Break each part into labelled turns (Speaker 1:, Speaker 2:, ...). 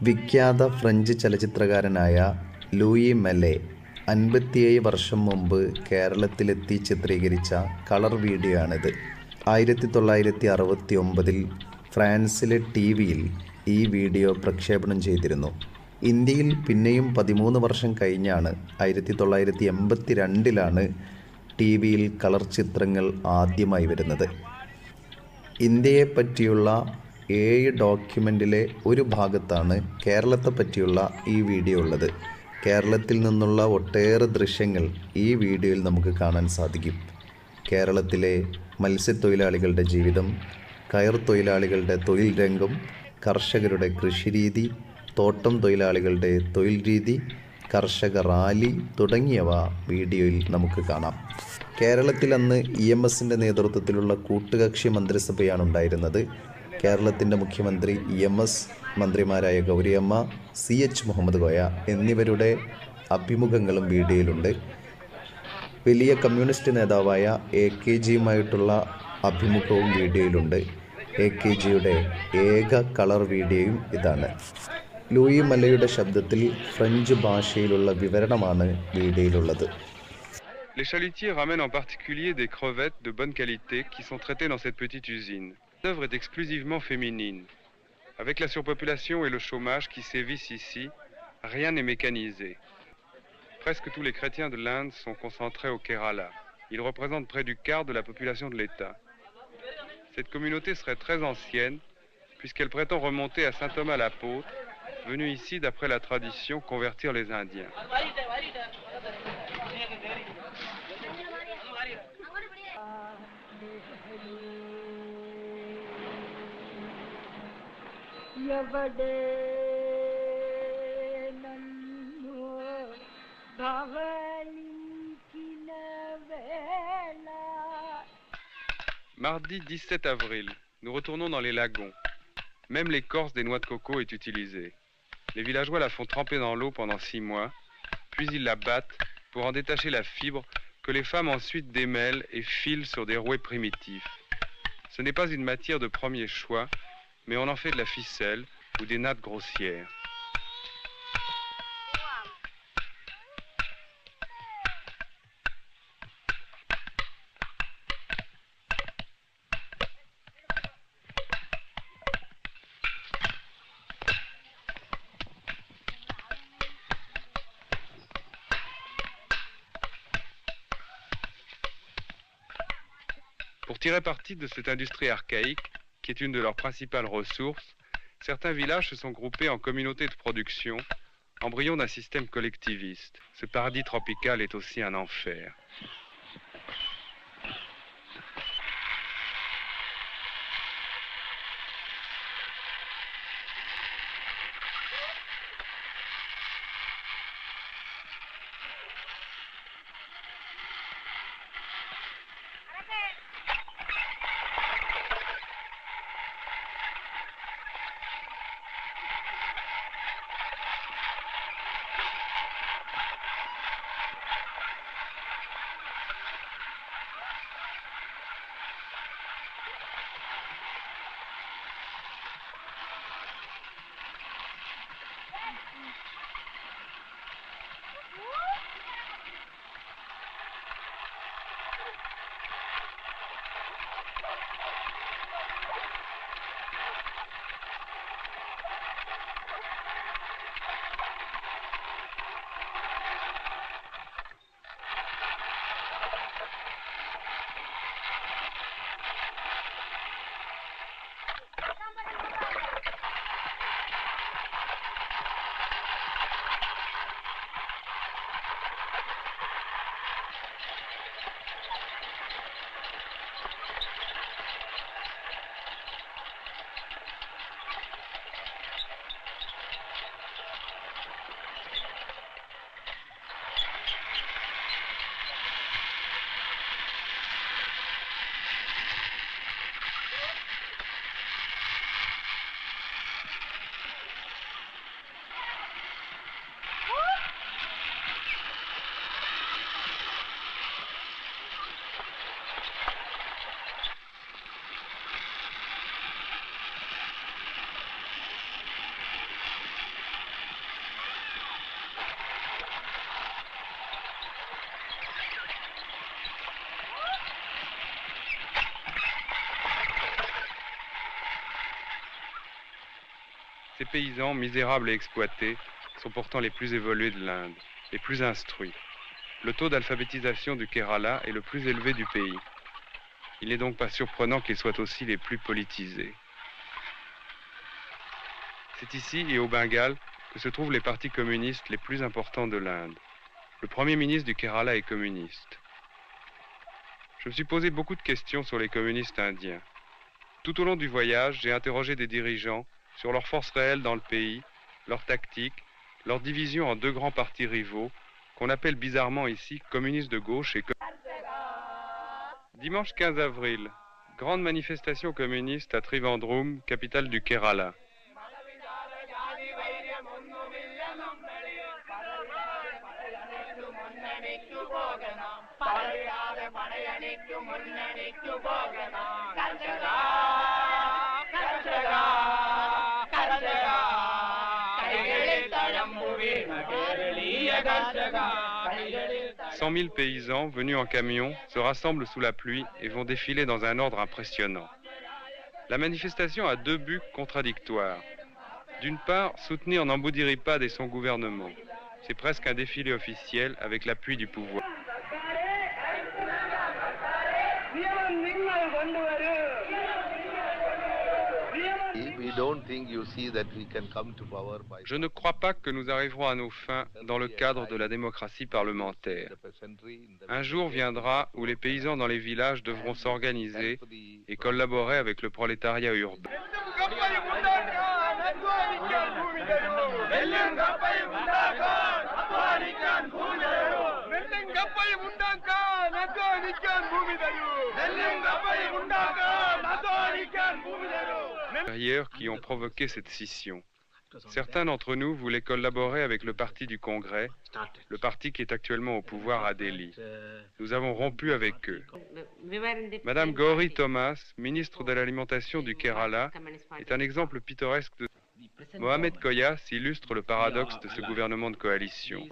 Speaker 1: വിഖ്യാത ഫ്രഞ്ച് ചലച്ചിത്രകാരനായ ലൂയി മെല്ലെ 57 വർഷം മുമ്പ് കേരളത്തിലെത്തി ചിത്രീകരിച്ച കളർ വീഡിയോ ആണിത്. 1969 ഫ്രാൻസിലെ ടിവിയിൽ ഈ വീഡിയോ പ്രക്ഷേപണം ചെയ്തിരുന്നു. ഇന്ത്യയിൽ പിന്നെയും 13 വർഷം കഴിഞ്ഞാണ് 1982 ടിവിയിൽ കളർ ചിത്രങ്ങൾ ആദ്യമായി വരുന്നത്. ഇന്ത്യയെപ്പറ്റിയുള്ള 7 ഡോക്യുമെൻ്റിലെ ഒരു ഭാഗത്താണ് കേരളത്തെ പറ്റിയുള്ള ഈ വീഡിയോ ഉള്ളത്. കേരളത്തിൽ നിന്നുള്ള ഒട്ടേറെ ദൃശ്യങ്ങൾ ഈ വീഡിയോയിൽ നമുക്ക് കാണാൻ സാധിക്കും. കേരളത്തിലെ മത്സ്യത്തൊഴിലാളികളുടെ ജീവിതം, കയർ തൊഴിലാളികളുടെ തൊഴിൽ രംഗം, കർഷകരുടെ കൃഷിരീതി, തോട്ടം തൊഴിലാളികളുടെ തൊഴിൽ രീതി, കർഷക റാലി തുടങ്ങിയവ വീഡിയോയിൽ നമുക്ക് കാണാം. കേരളത്തിൽ അന്ന് EMSൻ്റെ നേതൃത്വത്തിലുള്ള കൂട്ടുകക്ഷി മന്ത്രിസഭയാണ് ഉണ്ടായിരുന്നത്. കേരളത്തിൻ്റെ മുഖ്യമന്ത്രി EMS, മന്ത്രിമാരായ ഗൗരിയമ്മ, CH മുഹമ്മദ് കോയ എന്നിവരുടെ അഭിമുഖങ്ങളും വീഡിയോയിലുണ്ട്. വലിയ കമ്മ്യൂണിസ്റ്റ് നേതാവായ AKGയുമായിട്ടുള്ള അഭിമുഖവും വീഡിയോയിലുണ്ട്. AKGയുടെ ഏക കളർ വീഡിയോയും ഇതാണ്. ലൂയി മെല്ലെയുടെ ശബ്ദത്തിൽ ഫ്രഞ്ച് ഭാഷയിലുള്ള വിവരണമാണ് വീഡിയോയിലുള്ളത്.
Speaker 2: Les chalutiers ramènent en particulier des crevettes de bonne qualité qui sont traitées dans cette petite usine. L'œuvre est exclusivement féminine. Avec la surpopulation et le chômage qui sévissent ici, rien n'est mécanisé. Presque tous les chrétiens de l'Inde sont concentrés au Kerala. Ils représentent près du quart de la population de l'État. Cette communauté serait très ancienne, puisqu'elle prétend remonter à saint Thomas l'apôtre, venu ici, d'après la tradition, convertir les Indiens. Mardi 17 avril, nous retournons dans les lagons. Même l'écorce des noix de coco est utilisée. Les villageois la font tremper dans l'eau pendant 6 mois, puis ils la battent pour en détacher la fibre que les femmes ensuite démêlent et filent sur des rouets primitifs. Ce n'est pas une matière de premier choix, mais on en fait de la ficelle ou des nattes grossières. Pour tirer parti de cette industrie archaïque, qui est une de leurs principales ressources, certains villages se sont groupés en communautés de production, embryon d'un système collectiviste. Ce paradis tropical est aussi un enfer. paysans misérables et exploités sont pourtant les plus évolués de l'Inde, les plus instruits. Le taux d'alphabétisation du Kerala est le plus élevé du pays. Il n'est donc pas surprenant qu'ils soient aussi les plus politisés. C'est ici et au Bengale que se trouvent les partis communistes les plus importants de l'Inde. Le premier ministre du Kerala est communiste. Je me suis posé beaucoup de questions sur les communistes indiens. Tout au long du voyage, j'ai interrogé des dirigeants sur leurs forces réelles dans le pays, leurs tactiques, leur division en deux grands partis rivaux, qu'on appelle bizarrement ici communistes de gauche et Dimanche 15 avril, grande manifestation communiste à Trivandrum, capitale du Kerala. « 100 000 paysans venus en camion se rassemblent sous la pluie et vont défiler dans un ordre impressionnant. La manifestation a deux buts contradictoires. D'une part, soutenir Namboodiripad et son gouvernement. C'est presque un défilé officiel avec l'appui du pouvoir. Je ne crois pas que nous arriverons à nos fins dans le cadre de la démocratie parlementaire. Un jour viendra où les paysans dans les villages devront s'organiser et collaborer avec le prolétariat urbain. Qui ont provoqué cette scission. Certains d'entre nous voulaient collaborer avec le parti du Congrès, le parti qui est actuellement au pouvoir à Delhi. Nous avons rompu avec eux. Madame Gauri Thomas, ministre de l'Alimentation du Kerala, est un exemple pittoresque de... Mohamed Koyas illustre le paradoxe de ce gouvernement de coalition.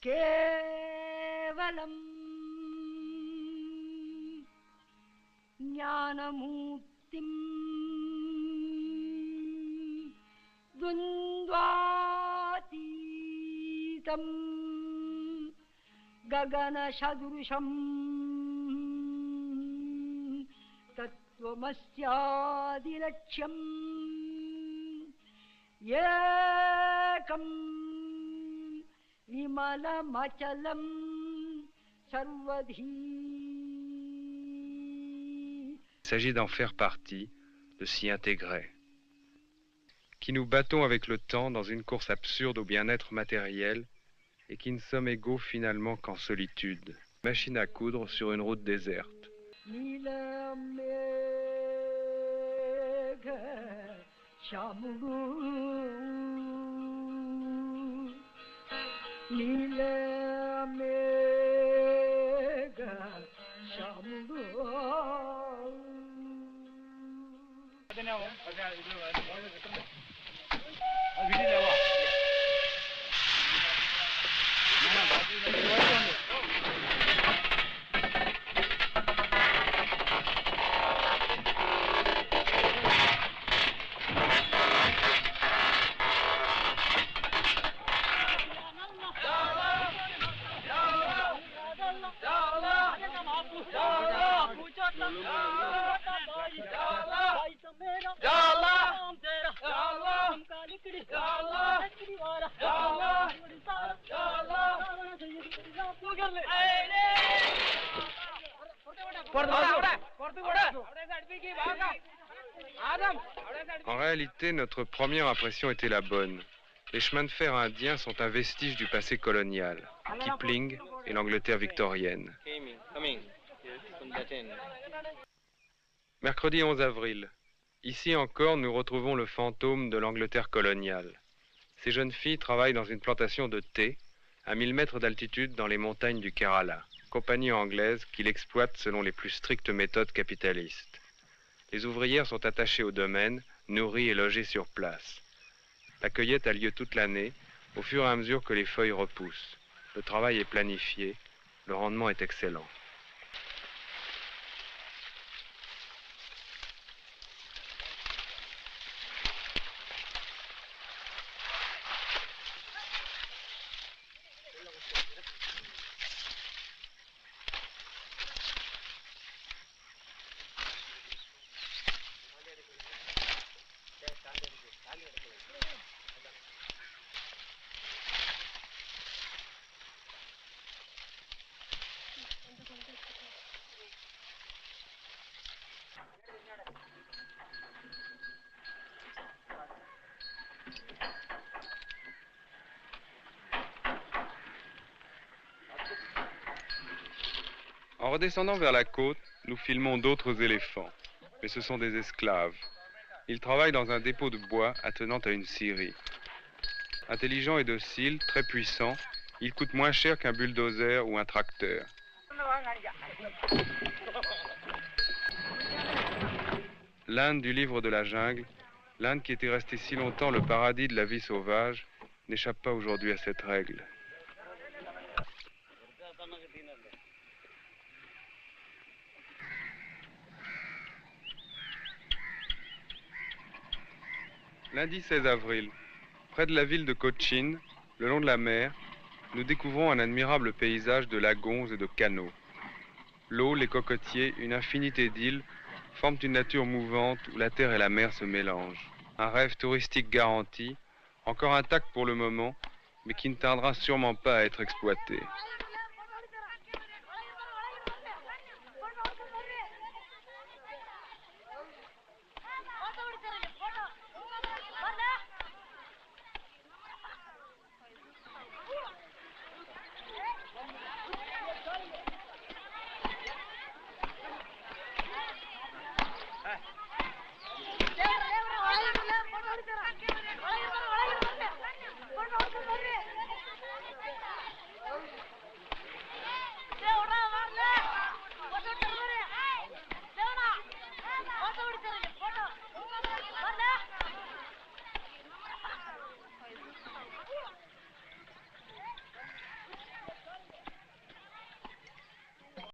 Speaker 3: Kevalam Jnanamurtim Dvandvatitam Gaganashadrusham Tattvamasyadilakhyam Yekam Vimalamachalam Sarvadhi.
Speaker 2: Il s'agit d'en faire partie, de s'y intégrer. Qui nous battons avec le temps dans une course absurde au bien-être matériel et qui ne sommes égaux finalement qu'en solitude. Machine à coudre sur une route déserte. En réalité, notre première impression était la bonne. Les chemins de fer indiens sont un vestige du passé colonial, Kipling et l'Angleterre victorienne. Mercredi 11 avril. Ici encore, nous retrouvons le fantôme de l'Angleterre coloniale. Ces jeunes filles travaillent dans une plantation de thé, à 1000 mètres d'altitude dans les montagnes du Kerala, compagnie anglaise qui l'exploite selon les plus strictes méthodes capitalistes. Les ouvrières sont attachées au domaine, nourries et logées sur place. La cueillette a lieu toute l'année, au fur et à mesure que les feuilles repoussent. Le travail est planifié, le rendement est excellent. En redescendant vers la côte, nous filmons d'autres éléphants, mais ce sont des esclaves. Ils travaillent dans un dépôt de bois attenant à une scierie. Intelligents et dociles, très puissants, ils coûtent moins cher qu'un bulldozer ou un tracteur. L'Inde du livre de la jungle, l'Inde qui était restée si longtemps le paradis de la vie sauvage, n'échappe pas aujourd'hui à cette règle. Lundi 16 avril, près de la ville de Cochin, le long de la mer, nous découvrons un admirable paysage de lagons et de canaux. L'eau, les cocotiers, une infinité d'îles forment une nature mouvante où la terre et la mer se mélangent. Un rêve touristique garanti, encore intact pour le moment, mais qui ne tardera sûrement pas à être exploité.